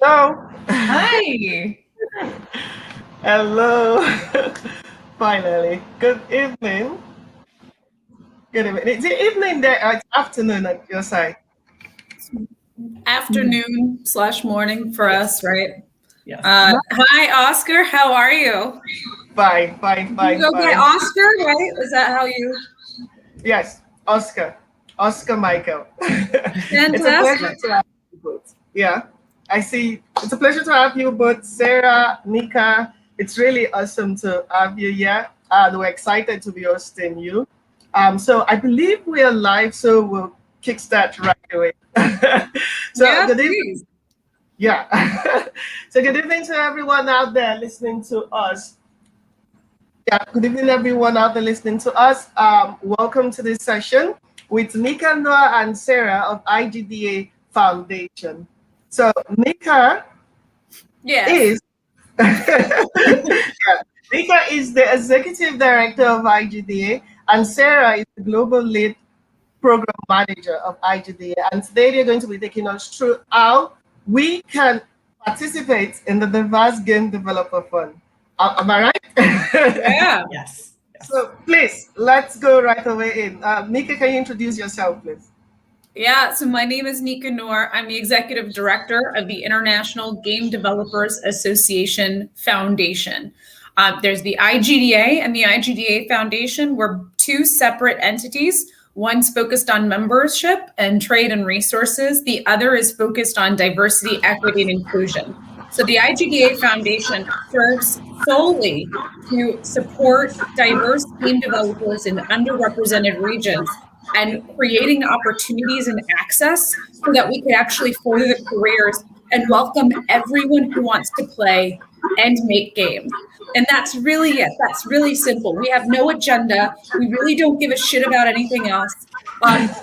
Hello. Hi. Hello. Finally. Good evening. Good evening. Is it evening there? It's afternoon at your side. Afternoon/morning for us, right? Yes. Hi, Oscar. How are you? Fine, fine, You fine, go by fine. Oscar, right? Is that how you? Yes, Oscar. Oscar Michael. It's a pleasure Fantastic. to have you both. Yeah. I see. It's a pleasure to have you both, Sarah, Nika. It's really awesome to have you here. We're excited to be hosting you. So I believe we are live, so we'll kickstart right away. So Yeah, good evening. please. Yeah. So good evening to everyone out there listening to us. Yeah, good evening everyone out there listening to us. Welcome to this session with Nika, Nour, and Sarah of IGDA Foundation. So Nika Yes. is yeah, Nika is the executive director of IGDA, and Sarah is the global lead program manager of IGDA. And today they're going to be taking us through how we can participate in the Diverse Game Developer Fund. Am I right? Yeah. Yes. So please, let's go right away in. Nika, can you introduce yourself, please? Yeah. So my name is Nika Nour. I'm the executive director of the International Game Developers Association Foundation. There's the IGDA and the IGDA Foundation. We're two separate entities. One's focused on membership and trade and resources. The other is focused on diversity, equity, and inclusion. So the IGDA Foundation serves solely to support diverse game developers in underrepresented regions and creating opportunities and access so that we could actually further the careers and welcome everyone who wants to play and make games. And that's really it. That's really simple. We have no agenda. We really don't give a shit about anything else.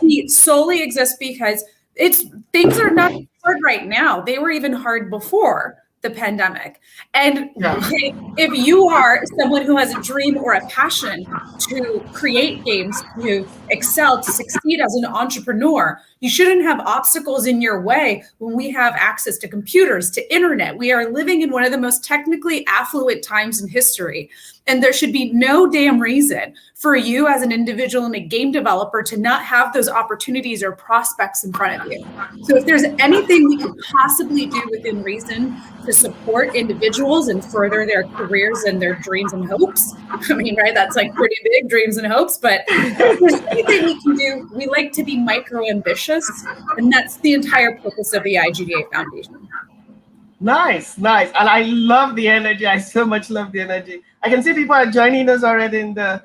We solely exist because things are not hard right now. They were even hard before the pandemic. And Yeah. if you are someone who has a dream or a passion to create games, to excel, to succeed as an entrepreneur, you shouldn't have obstacles in your way when we have access to computers, to internet. We are living in one of the most technically affluent times in history. And there should be no damn reason for you as an individual and a game developer to not have those opportunities or prospects in front of you. So if there's anything we could possibly do within reason to support individuals and further their careers and their dreams and hopes, I mean, right, that's like pretty big, dreams and hopes, but if there's anything we can do, we like to be micro-ambitious, and that's the entire purpose of the IGDA Foundation. Nice, nice. And I love the energy. I so much love the energy. I can see people are joining us already in the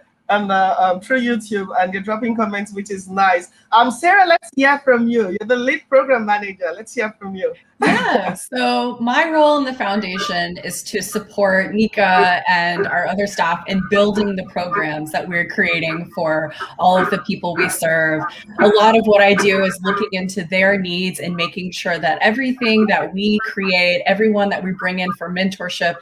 through YouTube, and you're dropping comments, which is nice. Sarah, let's hear from you. You're the lead program manager. Let's hear from you. Yeah. So my role in the foundation is to support Nika and our other staff in building the programs that we're creating for all of the people we serve. A lot of what I do is looking into their needs and making sure that everything that we create, everyone that we bring in for mentorship,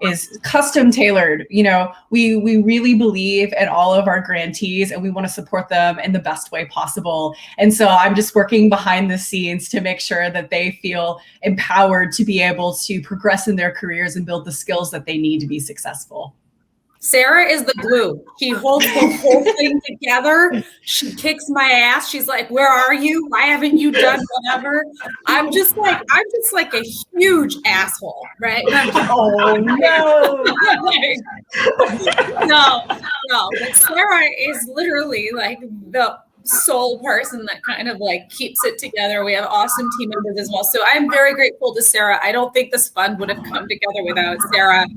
is custom tailored. You know, we really believe in all of our grantees and we want to support them in the best way possible. And so I'm just working behind the scenes to make sure that they feel empowered to be able to progress in their careers and build the skills that they need to be successful. Sarah is the glue. She holds the whole thing together. She kicks my ass. She's like, "Where are you? Why haven't you done whatever?" I'm just like a huge asshole, right? Oh no. No. But Sarah is literally like the sole person that kind of like keeps it together. We have awesome team members as well. So I'm very grateful to Sarah. I don't think this fund would have come together without Sarah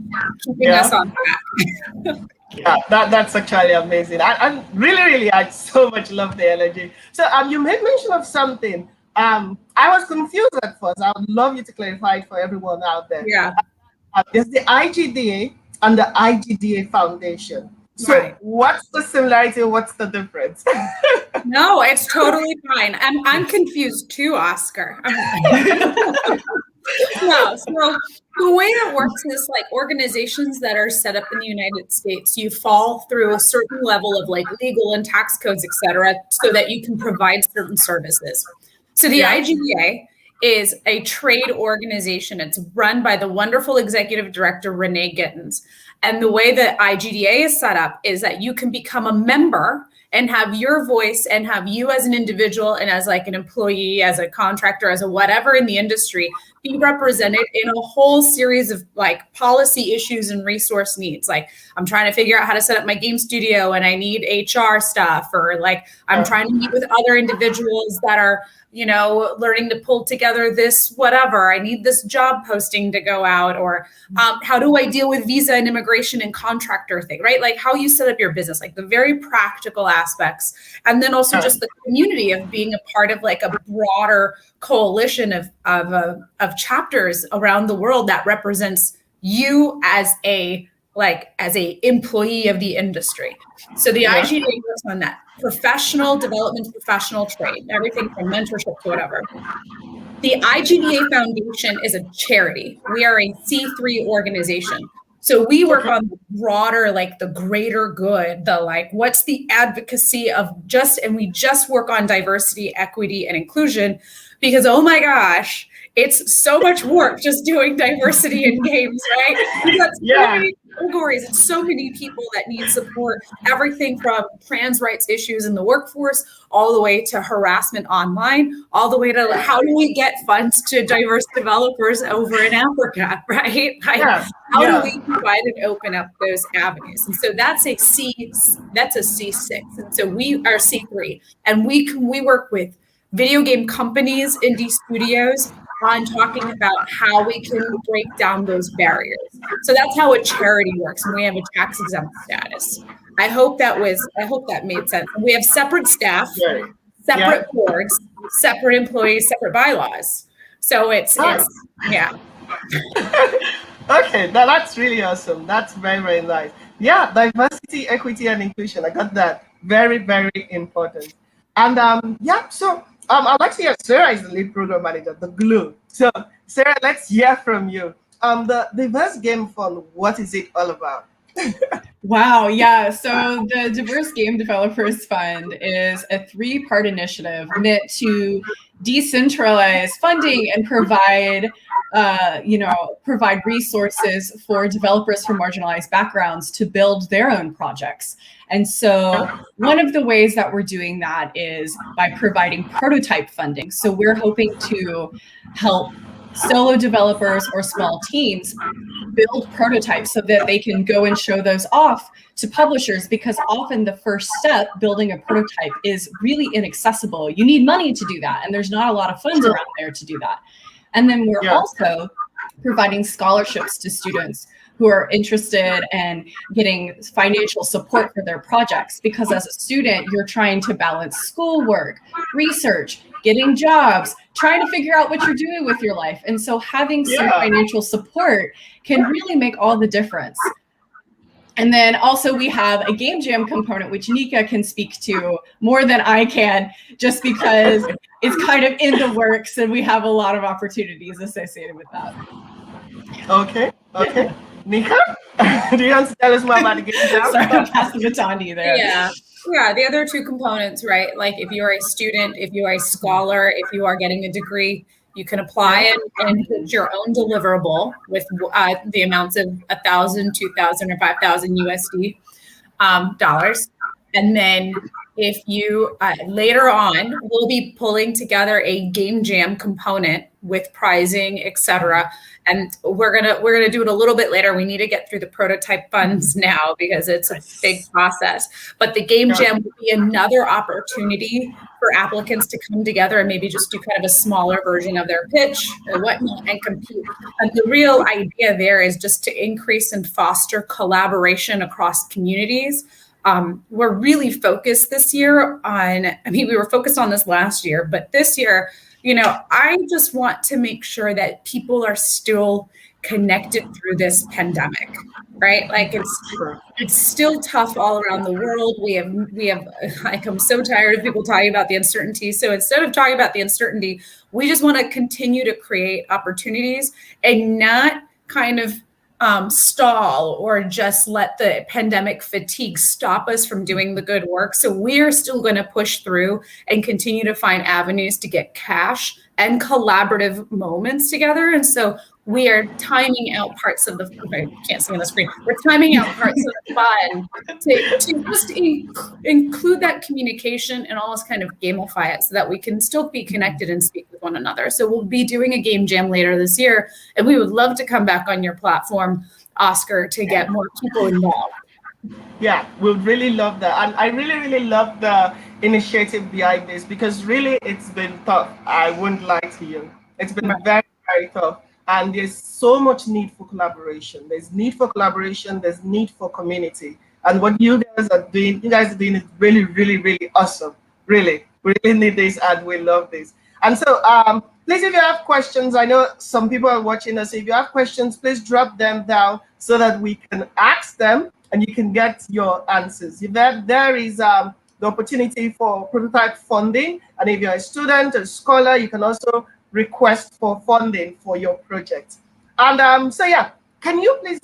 keeping us on track. Yeah, that's actually amazing. I really, I so much love the energy. So you made mention of something. I was confused at first. I would love you to clarify it for everyone out there. Yeah. There's the IGDA and the IGDA Foundation. So Right. What's the similarity? What's the difference? No, it's totally fine. I'm confused too, Oscar. No, so the way it works is like organizations that are set up in the United States, you fall through a certain level of like legal and tax codes, et cetera, so that you can provide certain services. So the IGDA is a trade organization. It's run by the wonderful executive director, Renee Gittins. And the way that IGDA is set up is that you can become a member and have your voice and have you as an individual and as like an employee, as a contractor, as a whatever in the industry, be represented in a whole series of like policy issues and resource needs. Like I'm trying to figure out how to set up my game studio and I need HR stuff, or like I'm trying to meet with other individuals that are, you know, learning to pull together this, whatever. I need this job posting to go out, or how do I deal with visa and immigration and contractor thing, right? Like how you set up your business, like the very practical aspects. And then also just the community of being a part of like a broader coalition of chapters around the world that represents you as a employee of the industry. So the IGDA works on that professional development, professional trade, everything from mentorship to whatever. The IGDA Foundation is a charity. We are a C3 organization. So we work on the broader, like the greater good, the like, what's the advocacy of and we just work on diversity, equity, and inclusion because, oh my gosh, it's so much work just doing diversity in games, right? We've got so many categories and so many people that need support, everything from trans rights issues in the workforce, all the way to harassment online, all the way to how do we get funds to diverse developers over in Africa, right? Like, how do we provide and open up those avenues? And so that's a C6. And so we are C3, and we work with video game companies, indie studios, on talking about how we can break down those barriers. So that's how a charity works, and we have a tax exempt status. I hope that made sense. We have separate staff, separate boards, separate employees, separate bylaws. So it's yeah. Okay, that's really awesome. That's very, very nice. Yeah, diversity, equity, and inclusion. I got that. Very, very important. And I'd like to hear Sarah is the lead program manager, the glue. So Sarah, let's hear from you. The Diverse Game Fund, what is it all about? Wow, yeah. So the Diverse Game Developers Fund is a 3-part initiative meant to decentralize funding and provide resources for developers from marginalized backgrounds to build their own projects. And so one of the ways that we're doing that is by providing prototype funding. So we're hoping to help solo developers or small teams build prototypes so that they can go and show those off to publishers, because often the first step, building a prototype, is really inaccessible. You need money to do that, and there's not a lot of funds around there to do that. And then we're also providing scholarships to students who are interested in getting financial support for their projects, because as a student, you're trying to balance schoolwork, research, getting jobs, trying to figure out what you're doing with your life. And so having some financial support can really make all the difference. And then also we have a game jam component, which Nika can speak to more than I can, just because it's kind of in the works and we have a lot of opportunities associated with that. Okay. Nika, do you want to tell us more about the game jam? Sorry, I'll pass the baton to you there. Yeah, the other 2 components, right? Like if you're a student, if you are a scholar, if you are getting a degree, you can apply and put your own deliverable with the amounts of $1,000, $2,000, or $5,000 USD dollars. And then if you later on, we'll be pulling together a game jam component with pricing, etc. And we're gonna do it a little bit later. We need to get through the prototype funds now because it's a big process. But the game jam will be another opportunity for applicants to come together and maybe just do kind of a smaller version of their pitch or whatnot and compete. And the real idea there is just to increase and foster collaboration across communities. We're really focused this year on, we were focused on this last year, but this year, I just want to make sure that people are still connected through this pandemic, right? Like it's still tough all around the world. We have like, I'm so tired of people talking about the uncertainty. So instead of talking about the uncertainty, we just want to continue to create opportunities and not kind of stall or just let the pandemic fatigue stop us from doing the good work. So we're still going to push through and continue to find avenues to get cash and collaborative moments together. And so we are timing out parts of the, I can't see on the screen, we're timing out parts of the fun to just include that communication and almost kind of gamify it so that we can still be connected and speak with one another. So we'll be doing a game jam later this year, and we would love to come back on your platform, Oscar, to get more people involved. Yeah, we'd really love that. And I really, really love the initiative behind this, because really it's been tough. I wouldn't lie to you. It's been very, very tough. And there's so much need for collaboration. There's need for collaboration. There's need for community. And what you guys are doing is really, really, really awesome. Really, we really need this, and we love this. And so, please, if you have questions, I know some people are watching us. If you have questions, please drop them down so that we can ask them and you can get your answers. If there is the opportunity for prototype funding, and if you're a student, a scholar, you can also request for funding for your project. And so yeah, can you please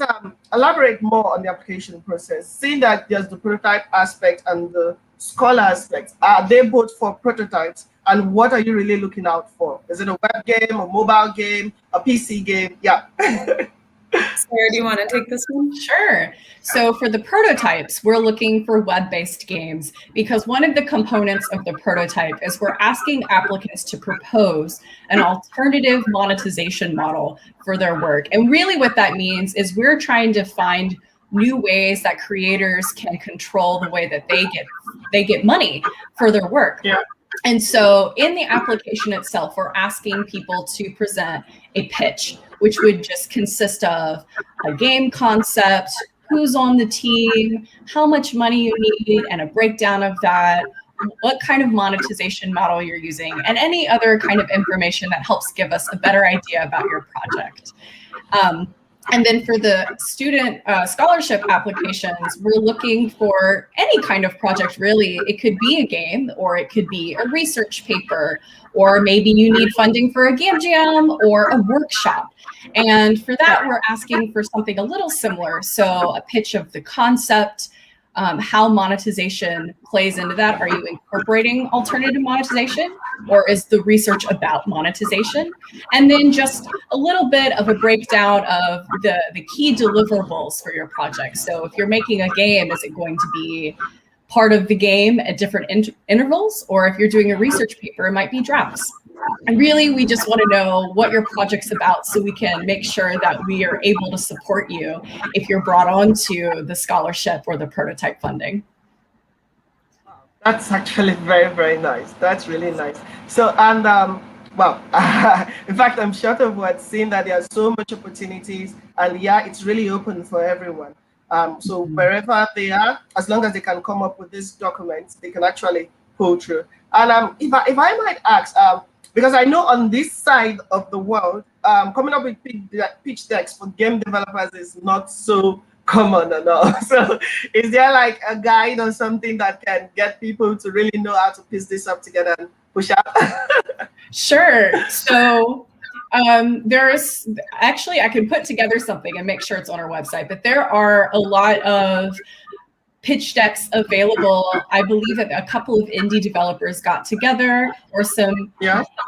elaborate more on the application process? Seeing that there's the prototype aspect and the scholar aspect, are they both for prototypes? And what are you really looking out for? Is it a web game, a mobile game, a PC game? Yeah. Sarah, do you want to take this one? Sure. So for the prototypes, we're looking for web-based games, because one of the components of the prototype is we're asking applicants to propose an alternative monetization model for their work. And really what that means is we're trying to find new ways that creators can control the way that they get money for their work. Yeah. And so in the application itself, we're asking people to present a pitch, which would just consist of a game concept, who's on the team, how much money you need, and a breakdown of that, what kind of monetization model you're using, and any other kind of information that helps give us a better idea about your project. And then for the student scholarship applications, we're looking for any kind of project, really. It could be a game, or it could be a research paper, or maybe you need funding for a game jam or a workshop. And for that, we're asking for something a little similar. So a pitch of the concept, how monetization plays into that. Are you incorporating alternative monetization, or is the research about monetization? And then just a little bit of a breakdown of the key deliverables for your project. So if you're making a game, is it going to be part of the game at different intervals? Or if you're doing a research paper, it might be drafts. And really, we just want to know what your project's about so we can make sure that we are able to support you if you're brought on to the scholarship or the prototype funding. That's actually very, very nice. That's really nice. So, and well, in fact, I'm short of words seeing that there are so much opportunities, and yeah, it's really open for everyone. So wherever they are, as long as they can come up with these documents, they can actually pull through. And if I might ask, because I know on this side of the world, coming up with pitch decks for game developers is not so common at all. So is there like a guide or something that can get people to really know how to piece this up together and push out? Sure. So there's actually, I can put together something and make sure it's on our website, but there are a lot of pitch decks available. I believe that a couple of indie developers got together, or some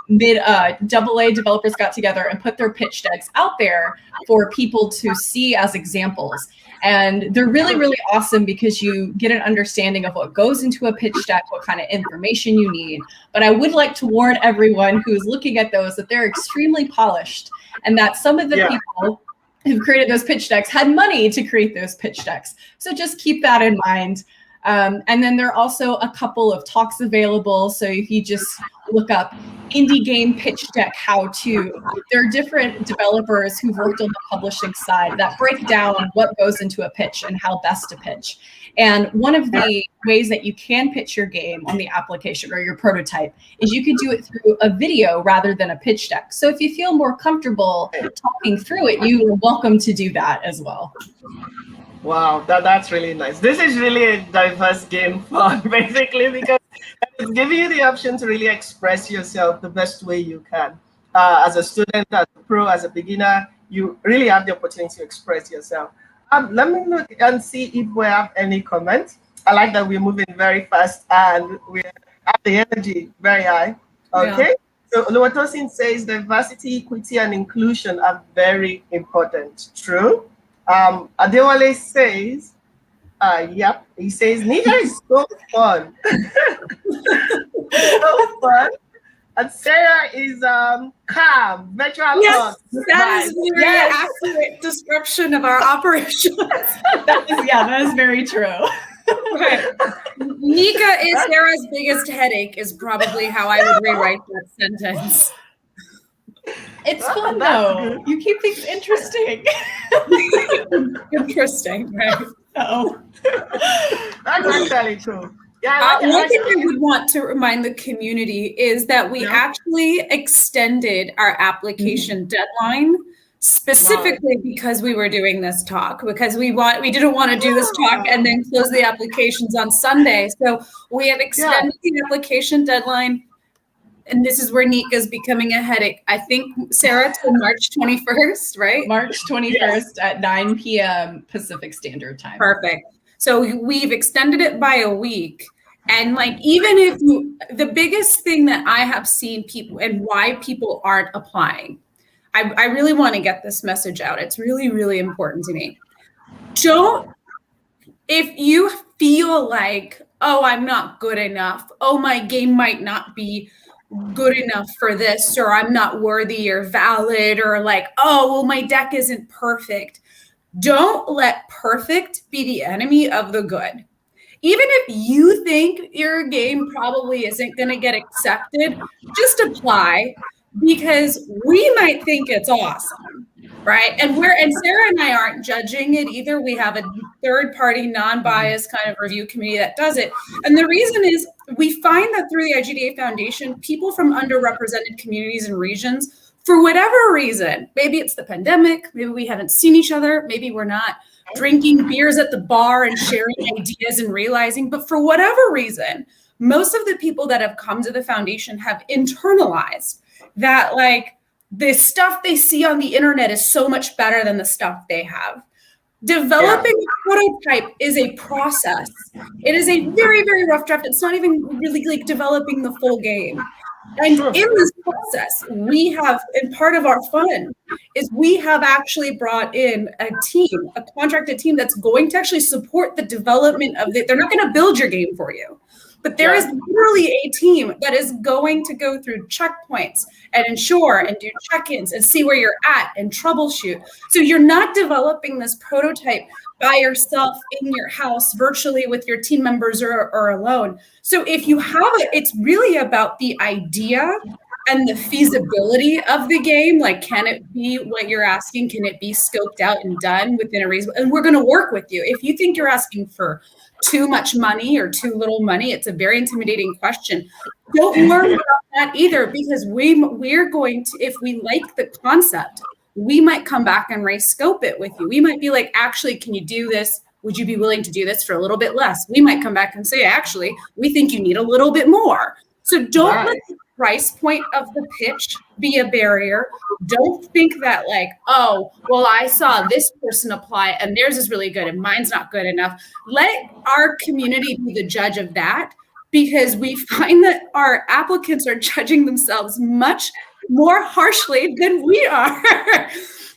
mid AA developers got together and put their pitch decks out there for people to see as examples. And they're really, really awesome because you get an understanding of what goes into a pitch deck, what kind of information you need. But I would like to warn everyone who's looking at those that they're extremely polished, and that some of the people who've created those pitch decks had money to create those pitch decks. So just keep that in mind. And then there are also a couple of talks available. So if you just look up indie game pitch deck how to, there are different developers who've worked on the publishing side that break down what goes into a pitch and how best to pitch. And one of the ways that you can pitch your game on the application or your prototype is you could do it through a video rather than a pitch deck. So if you feel more comfortable talking through it, you are welcome to do that as well. Wow, that's really nice. This is really a diverse game fun, basically, because it's giving you the option to really express yourself the best way you can. As a student, as a pro, as a beginner, you really have the opportunity to express yourself. Let me look and see if we have any comments. I like that we're moving very fast and we have the energy very high. Okay. Yeah. So Oluwatosin says diversity, equity, and inclusion are very important. True. Adewale says, yep, he says, Nika is so fun. So fun. And Sarah is calm, virtual. Yes, that is a very accurate description of our operations. that is very true. Right. Nika is Sarah's biggest headache is probably how I would rewrite that sentence. It's fun though. Good. You keep things interesting. Interesting, right? Oh, that's actually true. Yeah, one thing I would want to remind the community is that we actually extended our application deadline specifically because we were doing this talk, because we didn't want to do this talk and then close the applications on Sunday. So we have extended the application deadline, and this is where Nika is becoming a headache. I think, Sarah, to March 21st, right? March 21st at 9 p.m. Pacific Standard Time. Perfect. So we've extended it by a week. And like, even if the biggest thing that I have seen people and why people aren't applying, I really want to get this message out. It's really, really important to me. If you feel like, oh, I'm not good enough. Oh, my game might not be good enough for this, or I'm not worthy or valid, or like, oh, well, my deck isn't perfect. Don't let perfect be the enemy of the good. Even if you think your game probably isn't going to get accepted, just apply, because we might think it's awesome, right? And Sarah and I aren't judging it either. We have a third-party, non-biased kind of review committee that does it. And the reason is we find that through the IGDA Foundation, people from underrepresented communities and regions, for whatever reason, maybe it's the pandemic, maybe we haven't seen each other, maybe we're not drinking beers at the bar and sharing ideas and realizing, but for whatever reason, most of the people that have come to the foundation have internalized that like the stuff they see on the internet is so much better than the stuff they have. Developing a prototype is a process. It is a very, very rough draft. It's not even really like developing the full game. And in this process, we have, and part of our fun is we have actually brought in a contracted team that's going to actually support the development of they're not going to build your game for you, but there is literally a team that is going to go through checkpoints and ensure and do check-ins and see where you're at and troubleshoot. So you're not developing this prototype by yourself in your house virtually with your team members or alone. So if you have it, it's really about the idea and the feasibility of the game. Like, can it be what you're asking? Can it be scoped out and done within a reasonable? And we're going to work with you. If you think you're asking for too much money or too little money, it's a very intimidating question. Don't worry about that either, because we're going to, if we like the concept, we might come back and re-scope it with you. We might be like, actually, can you do this? Would you be willing to do this for a little bit less? We might come back and say, actually, we think you need a little bit more. So don't let the price point of the pitch be a barrier. Don't think that like, oh, well, I saw this person apply and theirs is really good and mine's not good enough. Let our community be the judge of that, because we find that our applicants are judging themselves much more harshly than we are.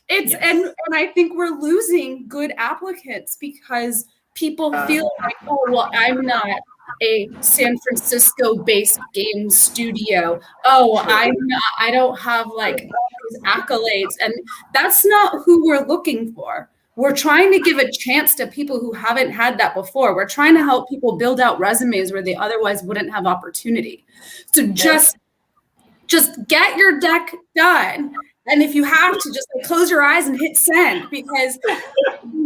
And I think we're losing good applicants because people feel like, oh, well, I'm not a San Francisco-based game studio. Oh, I don't have like these accolades. And that's not who we're looking for. We're trying to give a chance to people who haven't had that before. We're trying to help people build out resumes where they otherwise wouldn't have opportunity. So just get your deck done. And if you have to, just like close your eyes and hit send, because the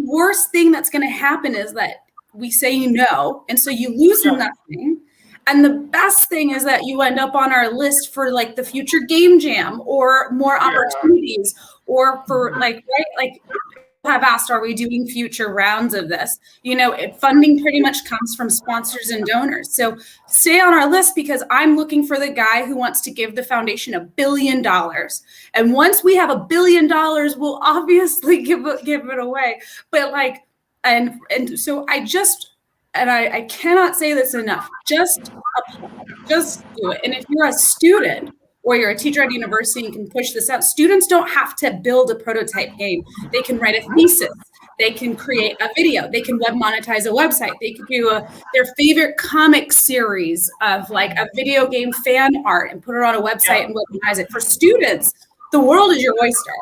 worst thing that's going to happen is that we say no, and so you lose nothing. And the best thing is that you end up on our list for like the future game jam or more opportunities, or for like, right? Like have asked, are we doing future rounds of this? Funding pretty much comes from sponsors and donors. So stay on our list, because I'm looking for the guy who wants to give the foundation $1 billion. And once we have $1 billion, we'll obviously give it away. But and so I cannot say this enough. Just do it. And if you're a student or you're a teacher at a university and can push this out, students don't have to build a prototype game. They can write a thesis. They can create a video. They can web monetize a website. They can do their favorite comic series of like a video game fan art and put it on a website and web monetize it. For students, the world is your oyster.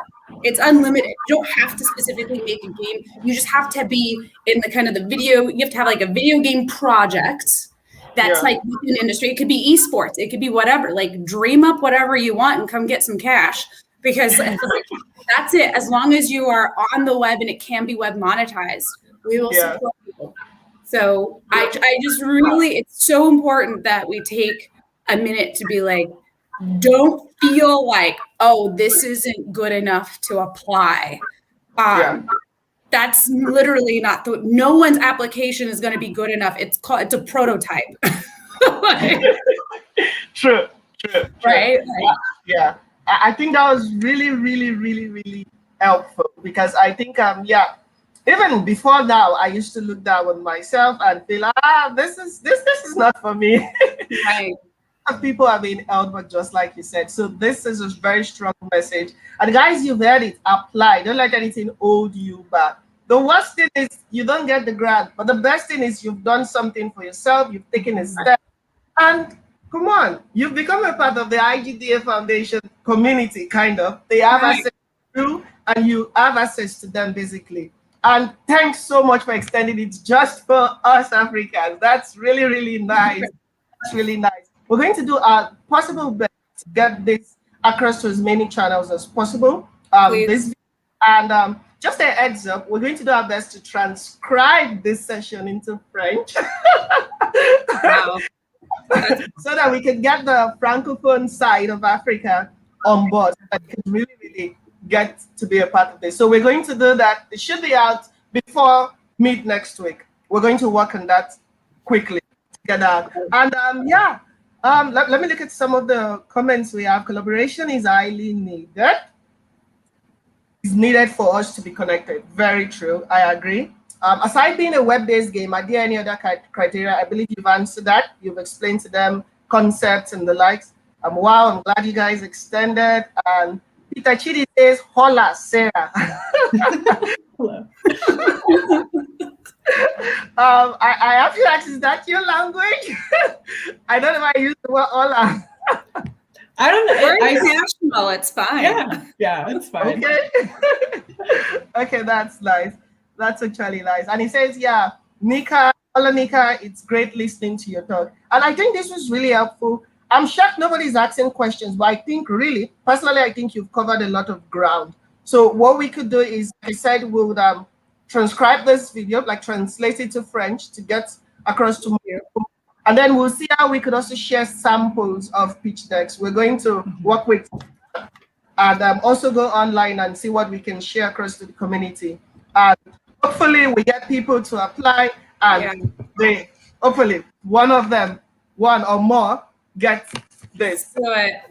It's unlimited. You don't have to specifically make a game. You just have to be in the kind of the video. You have to have like a video game project that's like within industry. It could be esports. It could be whatever. Like dream up whatever you want and come get some cash, because that's it. As long as you are on the web and it can be web monetized, we will support people. So I just really, it's so important that we take a minute to be like, don't feel like, oh, this isn't good enough to apply. That's literally not no one's application is going to be good enough. It's a prototype. True. Right? Yeah. I think that was really, really, really, really helpful, because I think, even before now, I used to look down on myself and feel, this is not for me. Right. People are being held, but just like you said. So this is a very strong message. And guys, you've heard it. Apply. Don't let anything hold you back. The worst thing is you don't get the grant, but the best thing is you've done something for yourself. You've taken a step, and come on, you've become a part of the IGDA Foundation community. Kind of, they have access to you, and you have access to them basically. And thanks so much for extending it just for us Africans. That's really, really nice. That's really nice. We're going to do our possible best to get this across to as many channels as possible. Just a heads up, we're going to do our best to transcribe this session into French. Wow. So that we can get the Francophone side of Africa on board and can really, really get to be a part of this. So we're going to do that. It should be out before mid next week. We're going to work on that quickly to get out. And let me look at some of the comments we have. Collaboration is highly needed. It's needed for us to be connected. Very true. I agree. Aside being a web-based game, are there any other criteria? I believe you've answered that. You've explained to them concepts and the likes. Wow, I'm glad you guys extended. And Peter Chidi says, hola, Sarah. Hello. I have to ask, is that your language? I don't know if I use the word hola. I don't know. We're international. It's fine. Yeah, it's fine. Okay. Okay, that's nice. That's actually nice. And he says, Nika, hello, Nika, it's great listening to your talk. And I think this was really helpful. I'm shocked nobody's asking questions, but I think really, personally, I think you've covered a lot of ground. So what we could do is, like I said, we would transcribe this video, like translate it to French to get across to you. And then we'll see how we could also share samples of pitch decks. We're going to work with and also go online and see what we can share across to the community. And hopefully we get people to apply, and they hopefully one or more get this. Do it.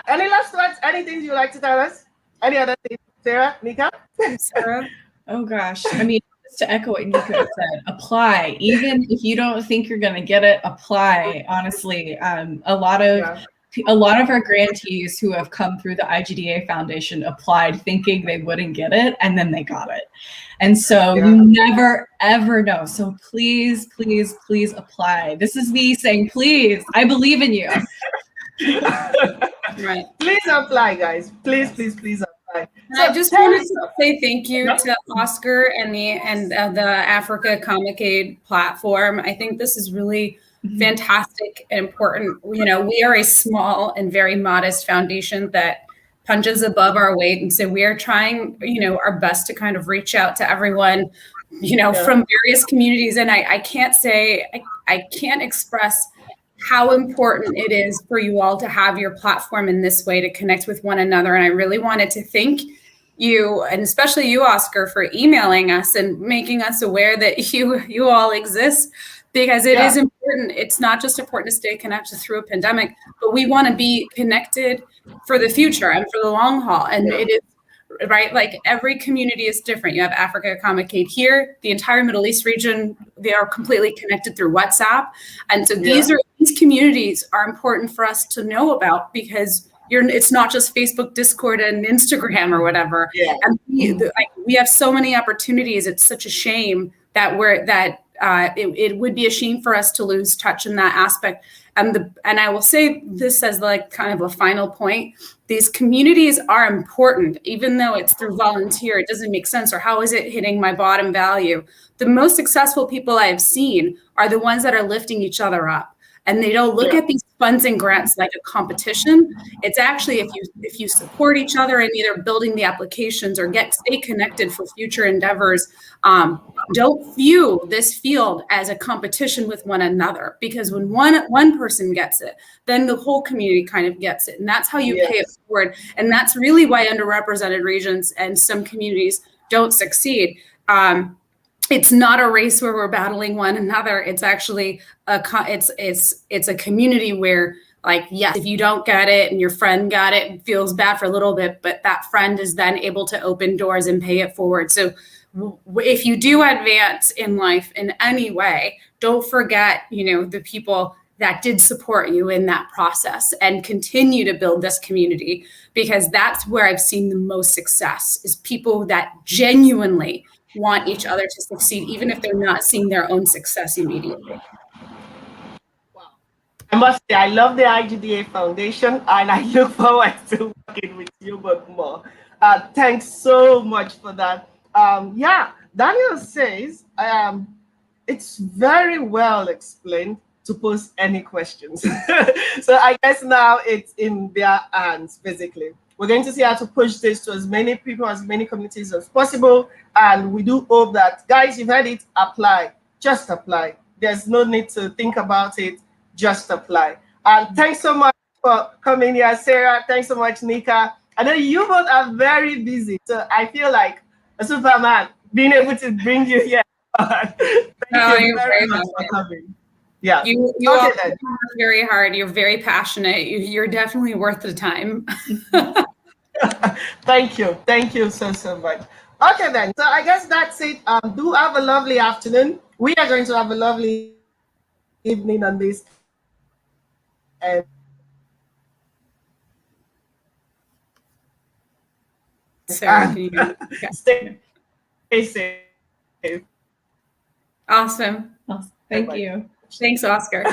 Any last words? Anything you'd like to tell us? Any other things, Sarah, Nika? Sarah? Oh gosh. I mean, just to echo what Nika said, apply. Even if you don't think you're going to get it, apply. Honestly, a lot of our grantees who have come through the IGDA Foundation applied thinking they wouldn't get it, and then they got it. And so you never, ever know. So please, please, please apply. This is me saying, please, I believe in you. Right. Please apply, guys. Please, please, please apply. So I just wanted to say thank you to Oscar and the Africa Comic Aid platform. I think this is really fantastic and important. You know, we are a small and very modest foundation that punches above our weight. And so we are trying, our best to kind of reach out to everyone, from various communities. And I can't say, I can't express how important it is for you all to have your platform in this way to connect with one another. And I really wanted to thank you, and especially you, Oscar, for emailing us and making us aware that you all exist, because it is important. It's not just important to stay connected through a pandemic, but we want to be connected for the future and for the long haul. And it is, right? Like every community is different. You have Africa Communicate here, the entire Middle East region, they are completely connected through WhatsApp. And so these communities are important for us to know about, because it's not just Facebook, Discord, and Instagram or whatever. And we have so many opportunities. It's such a shame that it would be a shame for us to lose touch in that aspect. And I will say this as like kind of a final point. These communities are important, even though it's through volunteer. It doesn't make sense. Or how is it hitting my bottom value? The most successful people I have seen are the ones that are lifting each other up. And they don't look at these funds and grants like a competition. It's actually if you support each other in either building the applications or stay connected for future endeavors. Don't view this field as a competition with one another, because when one person gets it, then the whole community kind of gets it. And that's how you pay it forward. And that's really why underrepresented regions and some communities don't succeed. It's not a race where we're battling one another. It's actually it's a community where, like, yes, if you don't get it and your friend got it feels bad for a little bit, but that friend is then able to open doors and pay it forward. So if you do advance in life in any way, don't forget, the people that did support you in that process, and continue to build this community, because that's where I've seen the most success, is people that genuinely want each other to succeed, even if they're not seeing their own success immediately. Wow. I must say, I love the IGDA Foundation, and I look forward to working with you both more. Thanks so much for that. Daniel says it's very well explained to post any questions. So I guess now it's in their hands, basically. We're going to see how to push this to as many people, as many communities as possible. And we do hope that, guys, you've heard it, apply. Just apply. There's no need to think about it. Just apply. And thanks so much for coming here, Sarah. Thanks so much, Nika. I know you both are very busy, so I feel like a Superman being able to bring you here. Thank you very much for coming. Yeah, you all work very hard. You're very passionate. You're definitely worth the time. Thank you so much. Okay then, so I guess that's it. Do have a lovely afternoon. We are going to have a lovely evening on this, and stay safe. Awesome. Thank you. Thanks, Oscar.